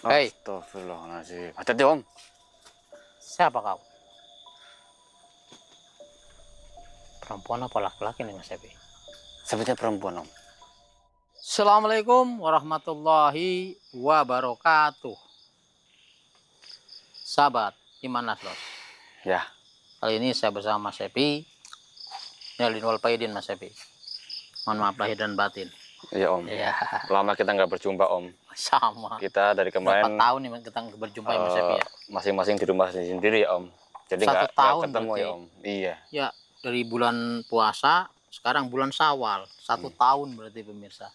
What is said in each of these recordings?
Hei, Astagfirullahaladzim. Hati-hati om. siapa kau? Perempuan apa laki-laki nih Mas Epi? Sepertinya perempuan om. Assalamualaikum warahmatullahi wabarakatuh. Sahabat Iman Nasros. Ya. Kali ini saya bersama Mas Epi. Nyalin wal faidin Mas Epi. Mohon maaf lahir dan batin. Iya om. Ya, Lama kita nggak berjumpa om. sama. Kita dari Berapa kemarin tahun nih kita berjumpa ya Mas Epi ya? masing-masing di rumah sendiri ya om. Jadi 1 nggak tahun ketemu berarti. ya om. Iya. Ya, dari bulan puasa, sekarang bulan Syawal. 1 tahun berarti pemirsa.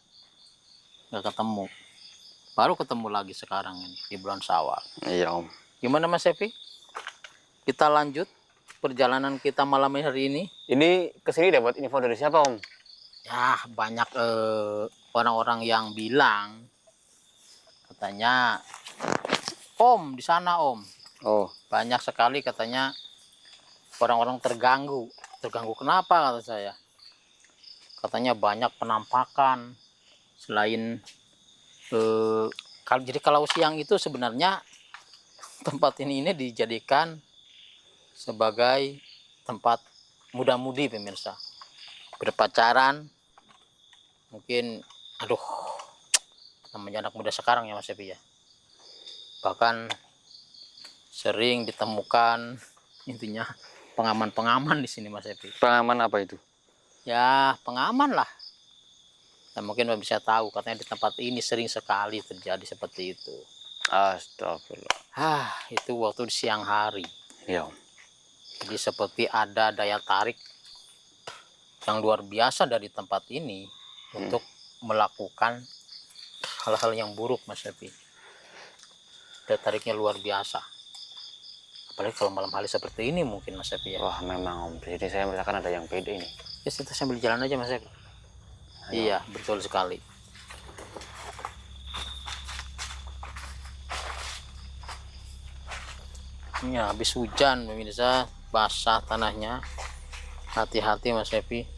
Nggak ketemu. Baru ketemu lagi sekarang ini di bulan Syawal. Iya om. Gimana Mas Epi? Kita lanjut perjalanan kita malam hari ini. Ini kesini dapat info dari siapa om? Ya, banyak orang-orang yang bilang katanya Om di sana Om. Oh. Banyak sekali katanya orang-orang terganggu. Terganggu kenapa kata saya? Katanya banyak penampakan. Selain jadi kalau siang itu sebenarnya tempat ini dijadikan sebagai tempat muda-mudi pemirsa. Berpacaran. Mungkin aduh, namanya anak muda sekarang ya Mas Epi ya. Bahkan sering ditemukan intinya pengaman-pengaman di sini Mas Epi. Pengaman apa itu? Ya, pengaman lah. Dan mungkin bisa tahu katanya di tempat ini sering sekali terjadi seperti itu. Astagfirullah. Itu waktu di siang hari. Iya om. Jadi seperti ada daya tarik yang luar biasa dari tempat ini untuk melakukan hal-hal yang buruk Mas Epi. Daya tariknya luar biasa. Apalagi kalau malam hari seperti ini mungkin Mas Epi ya. Wah memang om. Jadi saya merasakan ada yang beda ini. Ya kita sambil jalan aja Mas Epi. Iya betul sekali. Ya habis hujan pemirsa, basah tanahnya. Hati-hati Mas Epi.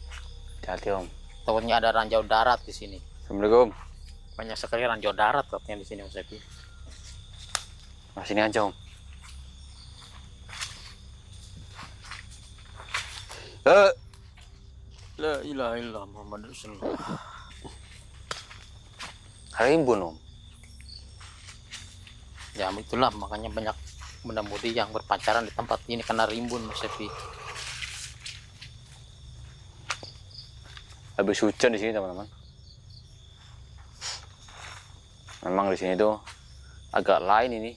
Hati-hati om. Takutnya ada ranjau darat di sini. Assalamualaikum. Banyak sekali ranjau darat katanya di sini Mas Epi. Nah sini aja om. La ilaha illallah Muhammad Rasulullah. Rimbun om. Ya itulah makanya banyak muda-mudi yang berpacaran di tempat ini karena rimbun Mas Epi. Habis hujan di sini teman-teman. Memang di sini tuh agak lain ini.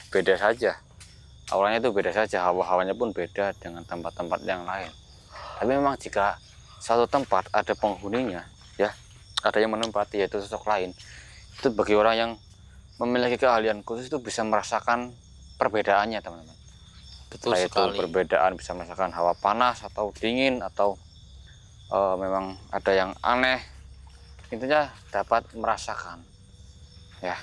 Beda saja. Auranya tuh beda saja, hawa-hawanya pun beda dengan tempat-tempat yang lain. Tapi memang jika satu tempat ada penghuninya, ya, ada yang menempati yaitu sosok lain, itu bagi orang yang memiliki keahlian khusus itu bisa merasakan perbedaannya teman-teman. Betul Entah sekali. itu perbedaan bisa merasakan hawa panas atau dingin atau memang ada yang aneh, intinya dapat merasakan ya.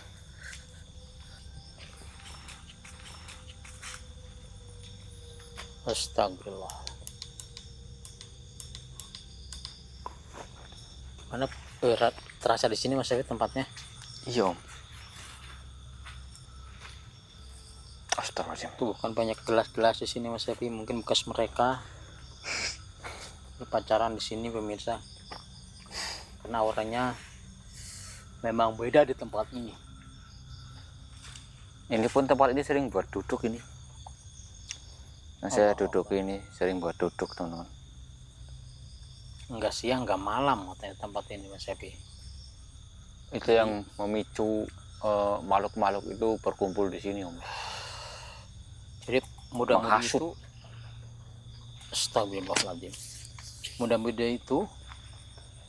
Astagfirullah. Mana terasa di sini Mas Epi tempatnya? Iya om. Astagfirullahaladzim. Tuh kan banyak gelas-gelas di sini Mas Epi, mungkin bekas mereka berpacaran di sini pemirsa. Karena auranya memang beda di tempat ini. Ini pun tempat ini sering buat duduk ini. Nah, saya duduk ini sering buat duduk teman-teman. Enggak siang, enggak malam katanya tempat ini Mas Epi. Itu yang memicu makhluk-makhluk itu berkumpul di sini om. Jadi mudah-mudahan itu astagfirullahaladzim. Mudah-mudahan itu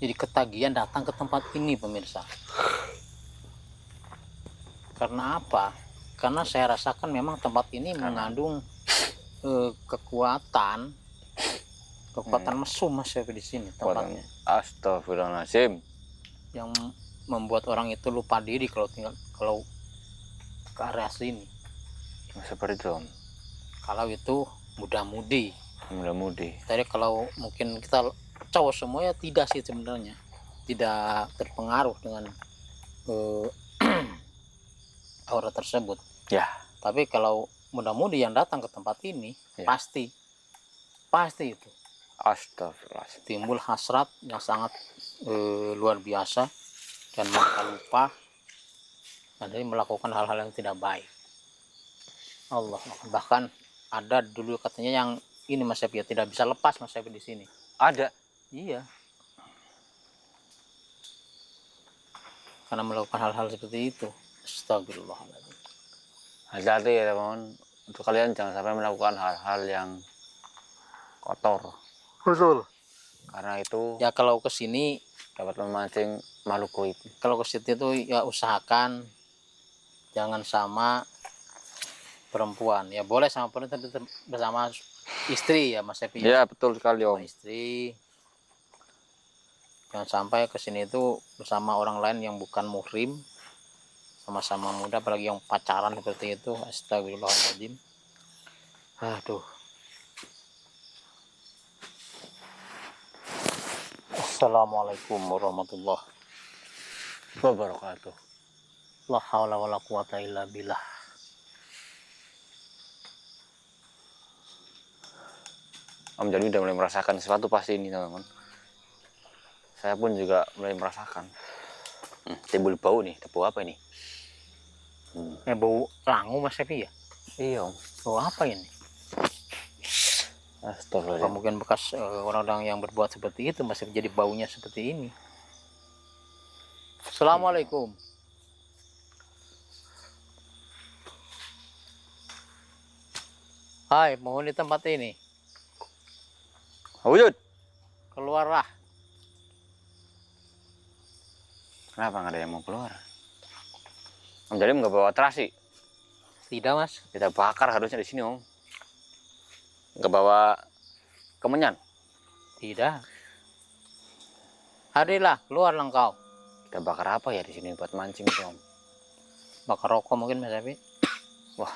jadi ketagihan datang ke tempat ini pemirsa. Karena apa? Karena saya rasakan memang tempat ini mengandung kekuatan mesum Mas Epi di sini tempatnya. Astagfirullahaladzim. Yang membuat orang itu lupa diri kalau ke area sini. Seperti itu om. Kalau itu muda-mudi. Muda-mudi. Tadi kalau mungkin kita cowok semua ya tidak sih sebenarnya. Tidak terpengaruh dengan aura tersebut. Ya. Tapi kalau muda-mudi yang datang ke tempat ini, Ya. pasti itu Astagfirullah. timbul hasrat yang sangat luar biasa dan mereka lupa dan jadi melakukan hal-hal yang tidak baik. Allah, bahkan ada dulu katanya yang ini Mas Epi, tidak bisa lepas Mas Epi di sini. Ada. Iya. Karena melakukan hal-hal seperti itu. Astagfirullahaladzim. Hati-hati ya teman-teman. Untuk kalian jangan sampai melakukan hal-hal yang kotor. Betul. Karena itu Ya kalau ke sini, dapat memancing makhluk goib. kalau ke situ itu ya usahakan jangan sama perempuan. Ya boleh sama perempuan tapi bersama istri ya Mas Epi. Ya betul sekali Sama Om. istri. Jangan sampai ke sini itu bersama orang lain yang bukan muhrim, sama-sama muda, apalagi yang pacaran seperti itu. Astagfirullahaladzim. Aduh. Assalamualaikum warahmatullahi Wabarakatuh. la haula wala quwata illa billah. Om Jani udah mulai merasakan sesuatu pasti ini teman-teman. Saya pun juga mulai merasakan. Timbul bau nih. Bau apa ini? Bau langu Mas Epi ya? Iya Om. Bau apa ini? Astagfirullah. Mungkin bekas orang-orang yang berbuat seperti itu masih menjadi baunya seperti ini. Assalamualaikum. Hai, mohon di tempat ini. Wujud. Keluarlah. Kenapa nggak ada yang mau keluar? Om Jani nggak bawa terasi. Tidak Mas. Kita bakar harusnya di sini Om. Nggak bawa kemenyan. Tidak. Hadilah, keluarlah engkau. Kita bakar apa ya di sini buat mancing itu Om? Bakar rokok mungkin Mas Epi. Wah.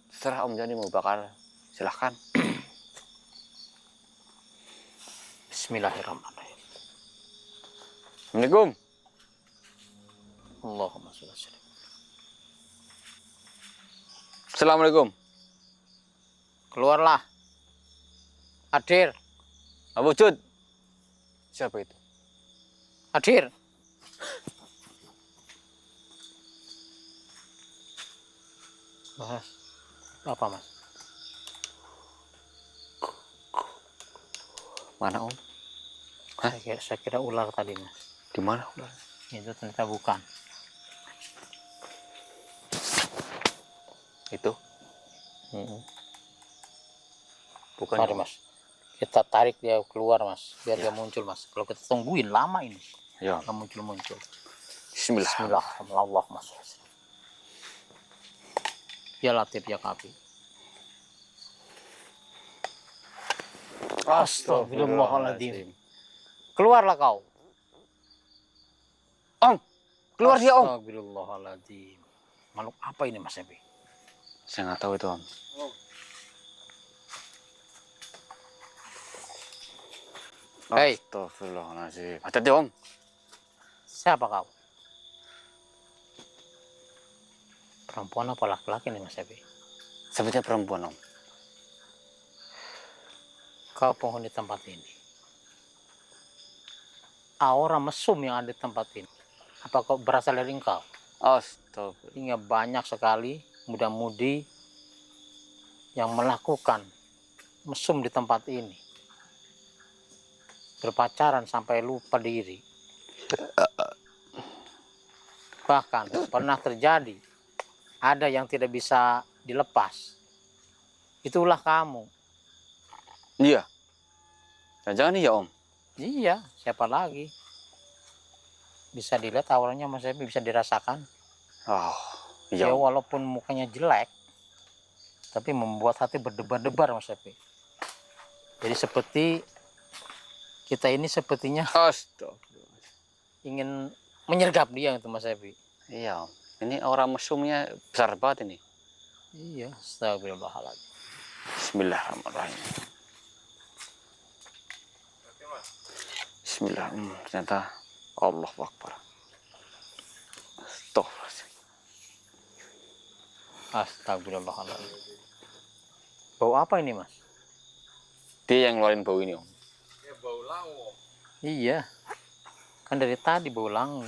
Setelah Om Jani mau bakar, silahkan. Bismillahirrahmanirrahim. Assalamualaikum. Allahumma sholli alaihi wasallam. Assalamualaikum. Keluarlah. Hadir. Wujud. Siapa itu? Hadir. Mas. Apa Mas? Mana Om? Hah? Saya kira ular tadi Mas. Di mana ular? Itu ternyata bukan. Itu? Bukan. Mari Mas. Kita tarik dia keluar Mas, biar Ya. dia muncul Mas. Kalau kita tungguin lama ini, Ya. nggak muncul-muncul. Bismillah. Bismillahirrahmanirrahim. Ya Latif ya Kafi. Astagfirullahaladzim. Keluarlah kau. Om, keluar dia Om. Astagfirullahaladzim. Makhluk apa ini Mas Epi? Saya nggak tahu itu Om. Hei. Astagfirullahaladzim. Hati-hati Om. Siapa kau? Perempuan apa laki-laki nih Mas Epi? Sepertinya perempuan Om. Kau penghuni tempat ini. Aura mesum yang ada di tempat ini. Apa kau berasal dari engkau? Astagfirullah. Hingga banyak sekali muda-mudi yang melakukan mesum di tempat ini. Berpacaran sampai lupa diri. Bahkan pernah terjadi ada yang tidak bisa dilepas. Itulah kamu. Iya. Jangan iya Om. Iya, siapa lagi? Bisa dilihat auranya Mas Epi, bisa dirasakan. Oh, Ya iya Om. walaupun mukanya jelek, tapi membuat hati berdebar-debar Mas Epi. Jadi seperti kita ini sepertinya Astagfirullah. ingin menyergap dia itu Mas Epi. Iya Om. Ini aura mesumnya besar banget ini. Iya, astagfirullahaladzim. Bismillahirrahmanirrahim. Bismillah. Ternyata Allah Akbar. Astagfirullah. Astagfirullahaladzim. Bau apa ini, Mas? Dia yang ngeluarin bau ini, Om. Ya bau langu. Iya. Kan dari tadi bau langu.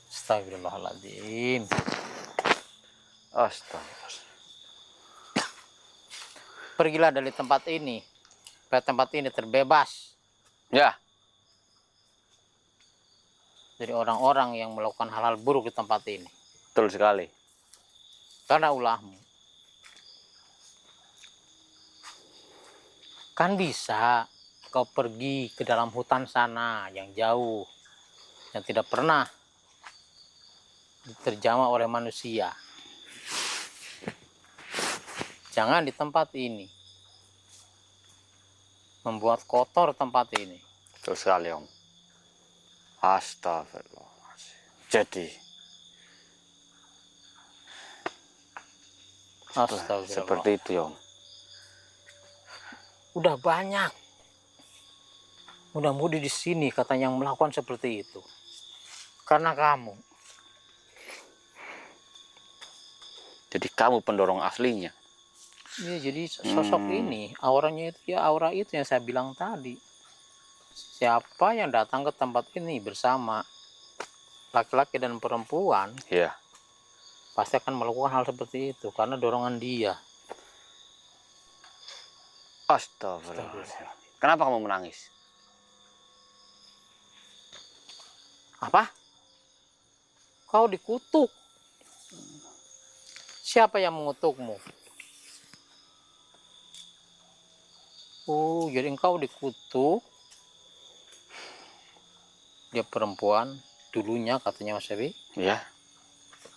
Astagfirullahaladzim. Astaga. Pergilah dari tempat ini. Supaya tempat ini terbebas Ya, dari orang-orang yang melakukan hal-hal buruk di tempat ini. betul sekali. Karena ulahmu. Kan bisa kau pergi ke dalam hutan sana yang jauh, yang tidak pernah terjamah oleh manusia. Jangan di tempat ini. Membuat kotor tempat ini. Betul sekali, Om. Astagfirullahaladzim. Jadi, Astagfirullah. seperti itu, ya, Om. Udah banyak muda-mudi di sini katanya yang melakukan seperti itu. Karena kamu. Jadi kamu pendorong aslinya. Iya, jadi sosok ini, auranya itu ya aura itu yang saya bilang tadi. Siapa yang datang ke tempat ini bersama laki-laki dan perempuan, Iya. pasti akan melakukan hal seperti itu karena dorongan dia. Astagfirullahaladzim. Kenapa kamu menangis? Apa? Kau dikutuk. Siapa yang mengutukmu? Oh, jadi engkau dikutuk. Dia perempuan, dulunya katanya Mas Ebi, Iya.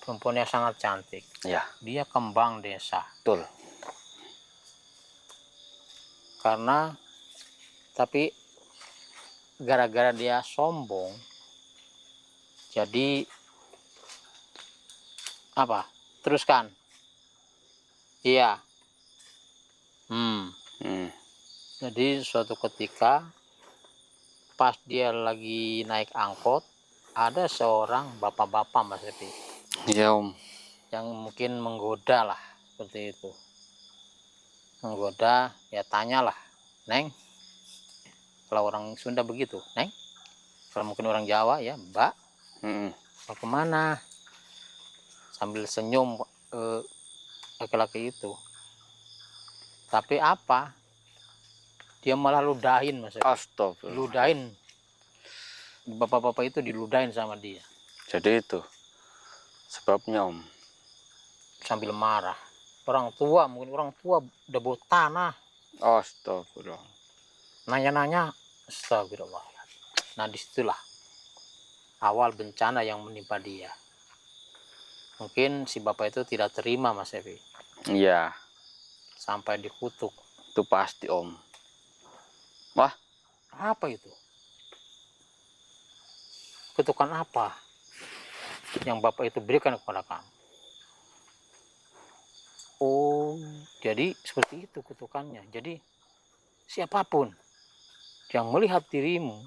perempuan yang sangat cantik. Iya, Dia kembang desa. betul. Karena, tapi gara-gara dia sombong, jadi apa? Teruskan. Iya. Jadi suatu ketika pas dia lagi naik angkot, ada seorang bapak-bapak Mas Epi Iya, Om. yang mungkin menggoda lah seperti itu. Menggoda, ya tanyalah, Neng. Kalau orang Sunda begitu, Neng. Kalau mungkin orang Jawa ya, Mbak. Mau kemana? Sambil senyum laki-laki itu. Tapi apa? Dia malah ludahin Mas Epi. Astagfirullah. Ludahin. Bapak-bapak itu diludahin sama dia. Jadi itu sebabnya, Om. Sambil marah. Orang tua, mungkin orang tua udah bawa tanah. Astagfirullah. Nanya-nanya, astagfirullah. Nah disitulah awal bencana yang menimpa dia. Mungkin si bapak itu tidak terima Mas Evi. Iya, Sampai dikutuk. itu pasti, Om. Wah, Apa itu? Kutukan apa yang bapak itu berikan kepada kamu? Oh, jadi seperti itu kutukannya. Jadi siapapun yang melihat dirimu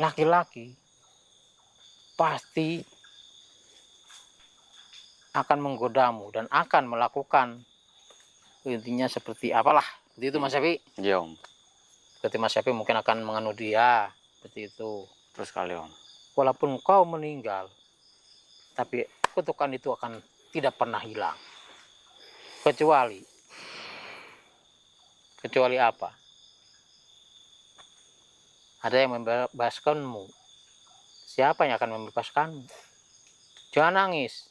laki-laki pasti akan menggodamu dan akan melakukan intinya seperti apalah. Seperti itu Mas Syafi. iya, Om. Seperti Mas Syafi mungkin akan menganu dia seperti itu. Terus sekali, Om. Walaupun kau meninggal, tapi kutukan itu akan tidak pernah hilang. Kecuali apa? Ada yang membebaskanmu. Siapa yang akan membebaskanmu? Jangan nangis.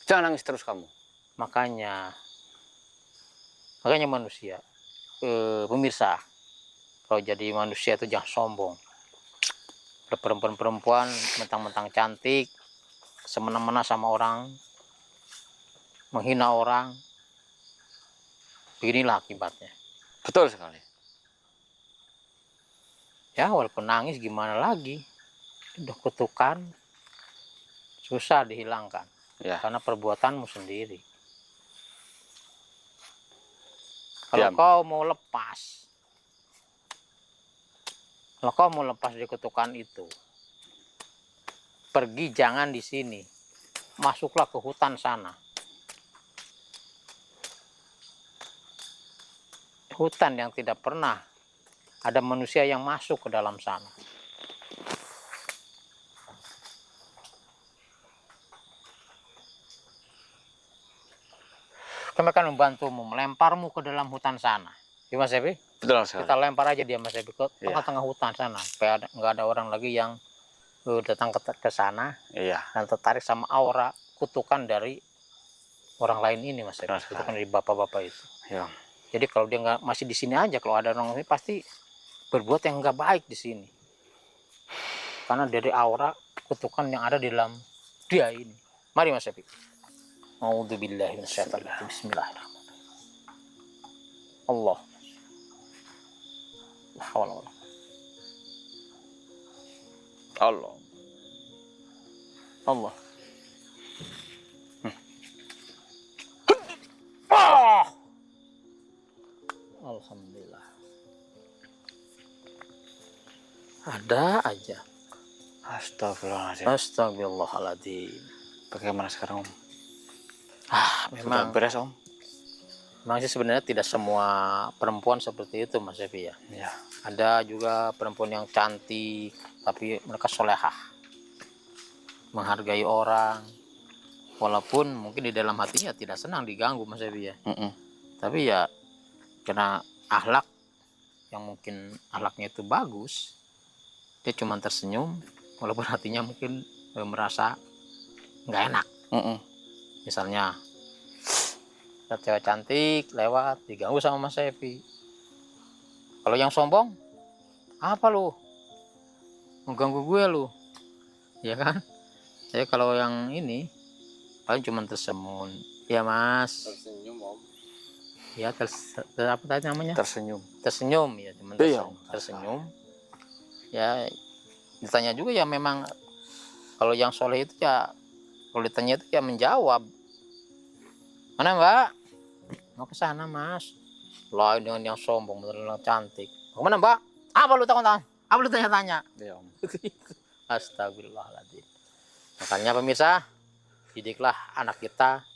Jangan nangis terus kamu. Makanya manusia, pemirsa, kalau jadi manusia itu jangan sombong. Perempuan-perempuan mentang-mentang cantik, semena-mena sama orang, menghina orang, beginilah akibatnya. Betul sekali. Ya walaupun nangis gimana lagi, udah kutukan, susah dihilangkan, Ya. karena perbuatanmu sendiri. Kalau Ya. kau mau lepas, dari kutukan itu, pergi jangan di sini. masuklah ke hutan sana. Hutan yang tidak pernah ada manusia yang masuk ke dalam sana. Kami akan membantumu, melemparmu ke dalam hutan sana. Ya Mas Epi? Betul sekali. Kita lempar aja dia Mas Epi ke Iya. tengah-tengah hutan sana. Supaya nggak ada orang lagi yang datang ke sana Iya. dan tertarik sama aura kutukan dari orang lain ini Mas Epi. Betul sekali. Kutukan dari bapak-bapak itu. Ya. Jadi kalau dia nggak masih di sini aja, kalau ada orang ini pasti berbuat yang nggak baik di sini. Karena dari aura kutukan yang ada di dalam dia ini. Mari Mas Epi. A'udzubillahi minasyaitonir rajim. Bismillahirrahmanirrahim. Allah. La hawla wala Allah. Allah. Ah! Alhamdulillah. Ada aja. Astagfirullahaladzim. Astagfirullahaladzim. Bagaimana sekarang Om? Memang Sudah beres Om? memang sih sebenarnya tidak semua perempuan seperti itu Mas Evi ya. Ya. Ada juga perempuan yang cantik tapi mereka solehah, menghargai orang, walaupun mungkin di dalam hatinya tidak senang diganggu Mas Evi ya. Tapi ya karena akhlak yang mungkin akhlaknya itu bagus, dia cuma tersenyum walaupun hatinya mungkin merasa nggak enak. Misalnya lihat cewek cantik lewat diganggu sama Mas Evi. Kalau yang sombong, apa lu mengganggu gue lu, ya kan? Saya kalau yang ini paling cuma tersenyum, ya Mas. Tersenyum Om. Ya apa tadi namanya? Tersenyum. Tersenyum ya, cuma tersenyum. Ya ditanya juga ya memang kalau yang soleh itu ya kalau ditanya itu ya menjawab. Mana Mbak? Mau ke sana Mas. Lain dengan yang sombong, bener-bener cantik. Kemana Mbak? Apa lu takut-takut? Apa lu tanya-tanya? Iya Om. Astagfirullahaladzim. Makanya pemirsa, didiklah anak kita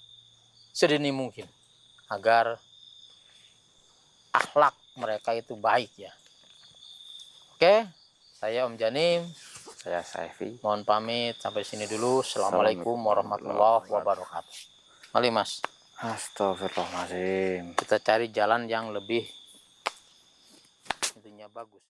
sedini mungkin agar akhlak mereka itu baik ya. Oke, saya Om Janim. Saya Saifi. Mohon pamit sampai sini dulu. Assalamualaikum warahmatullahi wabarakatuh. Mari Mas. Astagfirullahaladzim. Kita cari jalan yang lebih intinya bagus.